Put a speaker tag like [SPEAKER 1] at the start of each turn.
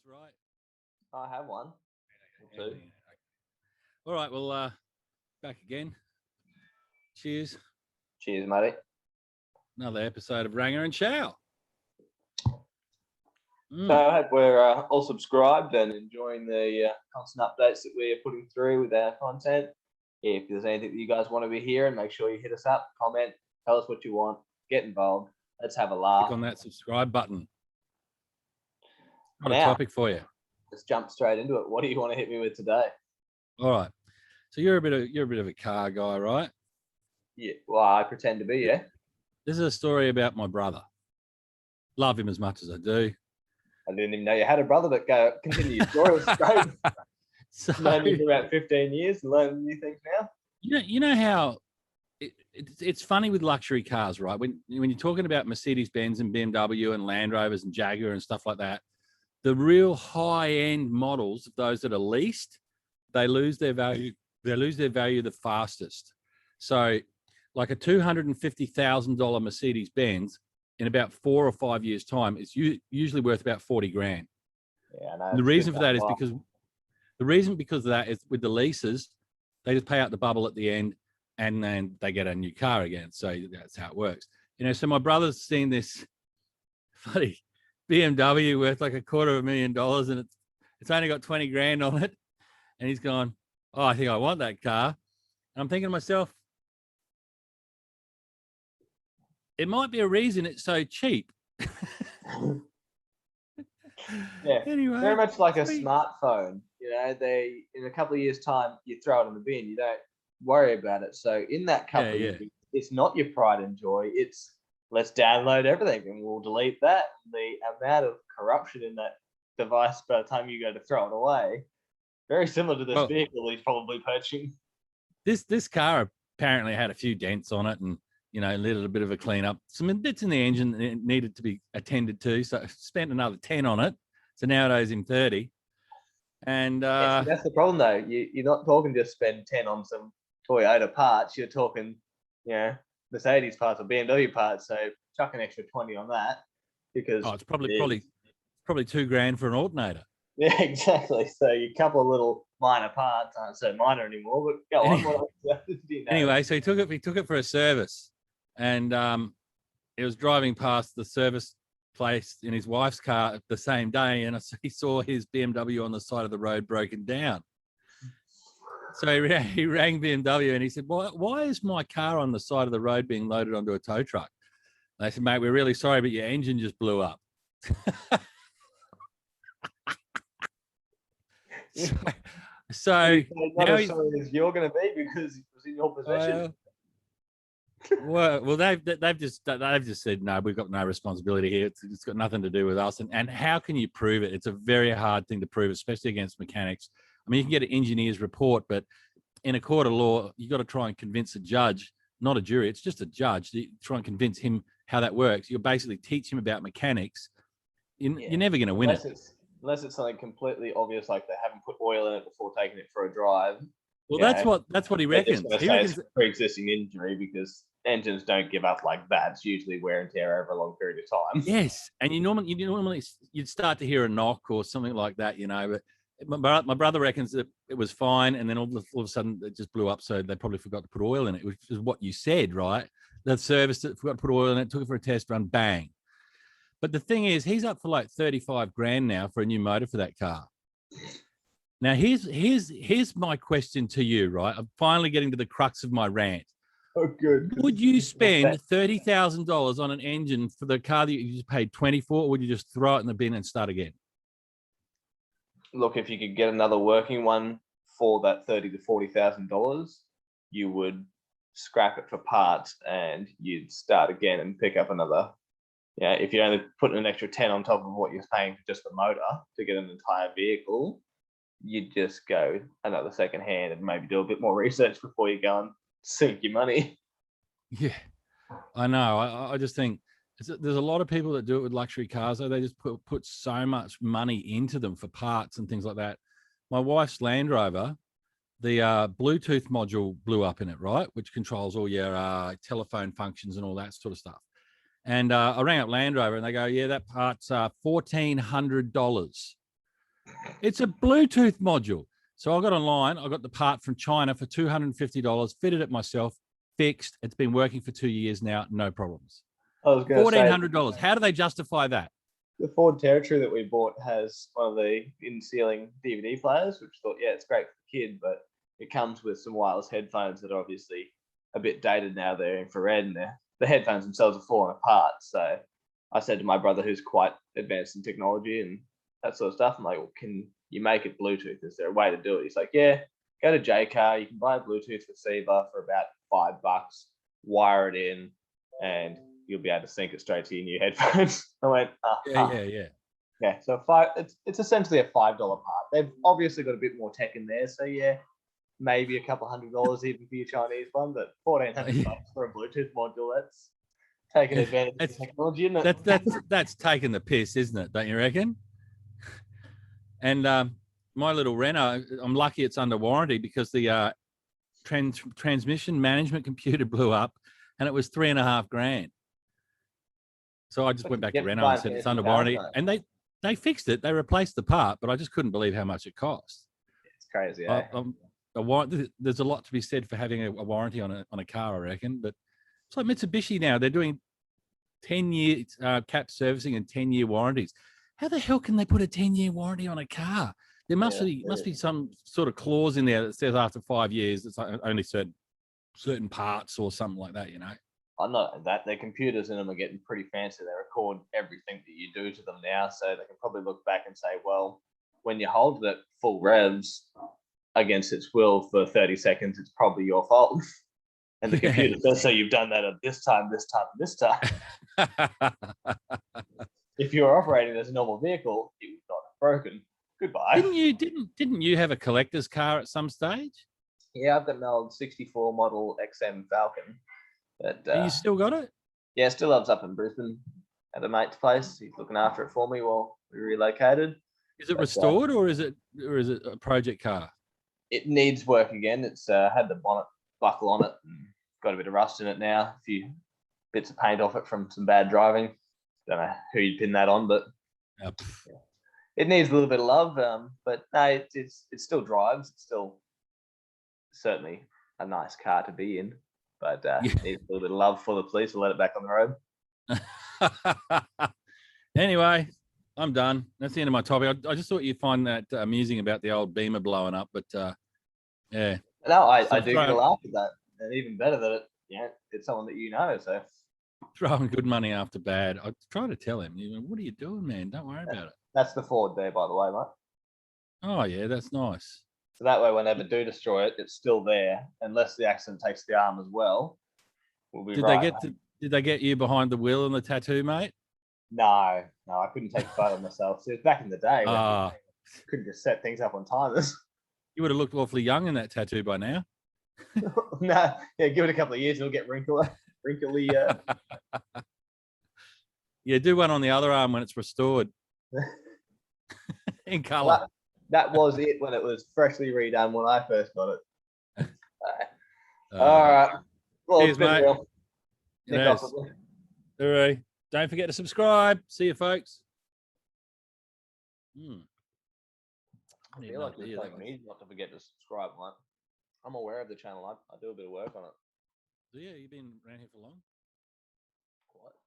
[SPEAKER 1] cars, right?
[SPEAKER 2] I have one.
[SPEAKER 1] Yeah,
[SPEAKER 2] Two.
[SPEAKER 1] okay. All right, well, back again. Cheers.
[SPEAKER 2] Cheers, matey.
[SPEAKER 1] Another episode of Ranger and Chow.
[SPEAKER 2] So I hope we're all subscribed and enjoying the constant updates that we're putting through with our content. If there's anything that you guys want to be hearing, make sure you hit us up, comment, tell us what you want, get involved. Let's have a laugh.
[SPEAKER 1] Click on that subscribe button. Got a
[SPEAKER 2] Now,
[SPEAKER 1] topic for you.
[SPEAKER 2] let's jump straight into it. What do you want to hit me with today?
[SPEAKER 1] All right. So you're a bit of a car guy, right?
[SPEAKER 2] Yeah, well, I pretend to be, yeah.
[SPEAKER 1] This is a story about my brother. Love him as much as I do.
[SPEAKER 2] I didn't even know you had a brother, but go continue your story. It's great.
[SPEAKER 1] So,
[SPEAKER 2] Known you for about 15 years and learning new things now.
[SPEAKER 1] you know how it's funny with luxury cars, right? When you're talking about Mercedes-Benz and BMW and Land Rovers and Jaguar and stuff like that, the real high-end models, those that are leased, they lose their value. They lose their value the fastest. So, like a $250,000 Mercedes-Benz in about 4 or 5 years' time is usually worth about 40 grand.
[SPEAKER 2] Yeah, I know.
[SPEAKER 1] And the reason for that is because of that is with the leases, they just pay out the bubble at the end and then they get a new car again. So that's how it works. So my brother's seen this funny BMW worth like $250,000 and it's only got 20 grand on it. And he's gone, oh, I think I want that car. And I'm thinking to myself, it might be a reason it's so cheap.
[SPEAKER 2] Yeah,
[SPEAKER 1] anyway,
[SPEAKER 2] very much like a smartphone. They in a couple of years' time, you throw it in the bin. You don't worry about it. So in that couple of years, it's not your pride and joy. It's let's download everything and we'll delete that. The amount of corruption in that device by the time you go to throw it away, very similar to this vehicle he's probably purchasing.
[SPEAKER 1] This car apparently had a few dents on it and needed a bit of a clean up. Some bits in the engine that needed to be attended to. So I spent another 10 on it. So now it owes him 30. And
[SPEAKER 2] that's the problem though. You're not talking just spend 10 on some Toyota parts. You're talking, Mercedes parts or BMW parts. So chuck an extra 20 on that because
[SPEAKER 1] it's probably $2 grand for an alternator.
[SPEAKER 2] Yeah, exactly. So you couple of little minor parts aren't so minor anymore. But go on. What else do you know?
[SPEAKER 1] Anyway, so he took it for a service, and he was driving past the service place in his wife's car the same day, and he saw his BMW on the side of the road broken down. So he rang BMW and he said, why is my car on the side of the road being loaded onto a tow truck? And they said, mate, we're really sorry, but your engine just blew up. So
[SPEAKER 2] not as sorry as you're going to be because it was in your possession.
[SPEAKER 1] Well, they've just said no. We've got no responsibility here. It's got nothing to do with us. And how can you prove it? It's a very hard thing to prove, especially against mechanics. I mean, you can get an engineer's report, but in a court of law, you got to try and convince a judge, not a jury. It's just a judge. You try and convince him how that works. You'll basically teach him about mechanics. You're never going to win it.
[SPEAKER 2] Unless it's something completely obvious, like they haven't put oil in it before taking it for a drive.
[SPEAKER 1] Well, that's what he reckons.
[SPEAKER 2] He reckons it's pre-existing injury because engines don't give up like that. It's usually wear and tear over a long period of time.
[SPEAKER 1] Yes, and you'd start to hear a knock or something like that, But my brother reckons that it was fine, and then all of a sudden it just blew up. So they probably forgot to put oil in it, which is what you said, right? The service forgot to put oil in it, took it for a test run, bang. But the thing is, he's up for like 35 grand now for a new motor for that car. Now, here's my question to you, right? I'm finally getting to the crux of my rant.
[SPEAKER 2] Oh, good.
[SPEAKER 1] Would you spend $30,000 on an engine for the car that you just paid 20 for, or would you just throw it in the bin and start again?
[SPEAKER 2] Look, if you could get another working one for that $30,000 to $40,000, you would scrap it for parts and you'd start again and pick up another. If you only put an extra 10 on top of what you're paying for just the motor to get an entire vehicle, you'd just go another second hand and maybe do a bit more research before you go and sink your money.
[SPEAKER 1] Yeah, I know. I just think there's a lot of people that do it with luxury cars, though. They just put so much money into them for parts and things like that. My wife's Land Rover, the Bluetooth module blew up in it, right? Which controls all your telephone functions and all that sort of stuff. And I rang up Land Rover and they go, yeah, that part's $1,400. It's a Bluetooth module. So I got online. I got the part from China for $250. Fitted it myself. Fixed. It's been working for 2 years now. No problems.
[SPEAKER 2] I was going to say
[SPEAKER 1] $1,400. How do they justify that?
[SPEAKER 2] the Ford Territory that we bought has one of the in-ceiling DVD players, which I thought, yeah, it's great for the kid, but it comes with some wireless headphones that are obviously a bit dated now. They're infrared, and the headphones themselves are falling apart. So I said to my brother, who's quite advanced in technology and that sort of stuff, I'm like, well, can you make it Bluetooth? Is there a way to do it? He's like, yeah, go to JCar. You can buy a Bluetooth receiver for about $5, wire it in, and you'll be able to sync it straight to your new headphones. I went, yeah. So it's essentially a $5 part. They've obviously got a bit more tech in there, so yeah, maybe a couple $100 even for your Chinese one, but $1,400 for a Bluetooth module. That's taking advantage of technology, isn't it?
[SPEAKER 1] That's taking the piss, isn't it? Don't you reckon? And my little Renault, I'm lucky it's under warranty because the transmission management computer blew up, and it was $3,500. So I just went back to Renault and said it's under warranty, and they fixed it. They replaced the part, but I just couldn't believe how much it cost.
[SPEAKER 2] It's crazy.
[SPEAKER 1] There's a lot to be said for having a warranty on a car, I reckon. But it's like Mitsubishi now; they're doing 10-year cap servicing and 10-year warranties. How the hell can they put a 10-year warranty on a car? There must be some sort of clause in there that says after 5 years it's only certain parts or something like that.
[SPEAKER 2] I know that their computers in them are getting pretty fancy. They record everything that you do to them now, so they can probably look back and say, well, when you hold it at full revs against its will for 30 seconds, it's probably your fault. And the computer says, so you've done that at this time, this time, this time. If you were operating as a normal vehicle, it would not have broken. Goodbye.
[SPEAKER 1] Didn't you have a collector's car at some stage?
[SPEAKER 2] Yeah, I've got an old 64 model XM Falcon. But,
[SPEAKER 1] you still got it?
[SPEAKER 2] Yeah, still lives up in Brisbane at a mate's place. He's looking after it for me while we relocated.
[SPEAKER 1] Is it restored or is it a project car?
[SPEAKER 2] It needs work again. It's had the bonnet buckle on it and got a bit of rust in it now. A few bits of paint off it from some bad driving. Don't know who you'd pin that on, but it needs a little bit of love. But no, it still drives. It's still certainly a nice car to be in. But needs a little bit of love for the police to let it back on the road.
[SPEAKER 1] Anyway, I'm done. That's the end of my topic. I just thought you'd find that amusing about the old Beamer blowing up, but yeah.
[SPEAKER 2] No, I do get a laugh at that, and even better that it's someone that you know. So
[SPEAKER 1] throwing good money after bad. I try to tell him, what are you doing, man? Don't worry about it.
[SPEAKER 2] That's the Ford there, by the way, mate.
[SPEAKER 1] Oh yeah, that's nice.
[SPEAKER 2] So that way, whenever do destroy it, it's still there, unless the accident takes the arm as well. We'll be
[SPEAKER 1] Did they get you behind the wheel and the tattoo, mate?
[SPEAKER 2] No, I couldn't take a photo of myself. So it was back in the day. Couldn't just set things up on timers.
[SPEAKER 1] You would have looked awfully young in that tattoo by now.
[SPEAKER 2] No, yeah, give it a couple of years, it'll get wrinkly.
[SPEAKER 1] Yeah, do one on the other arm when it's restored. In colour.
[SPEAKER 2] That was it when it was freshly redone when I first got it. All right. Well,
[SPEAKER 1] cheers, mate. Yes. All right. Don't forget to subscribe. See you, folks.
[SPEAKER 2] I feel like it's telling me not to forget to subscribe, mate. I'm aware of the channel. I do a bit of work on it.
[SPEAKER 1] So yeah, you've been around here for long?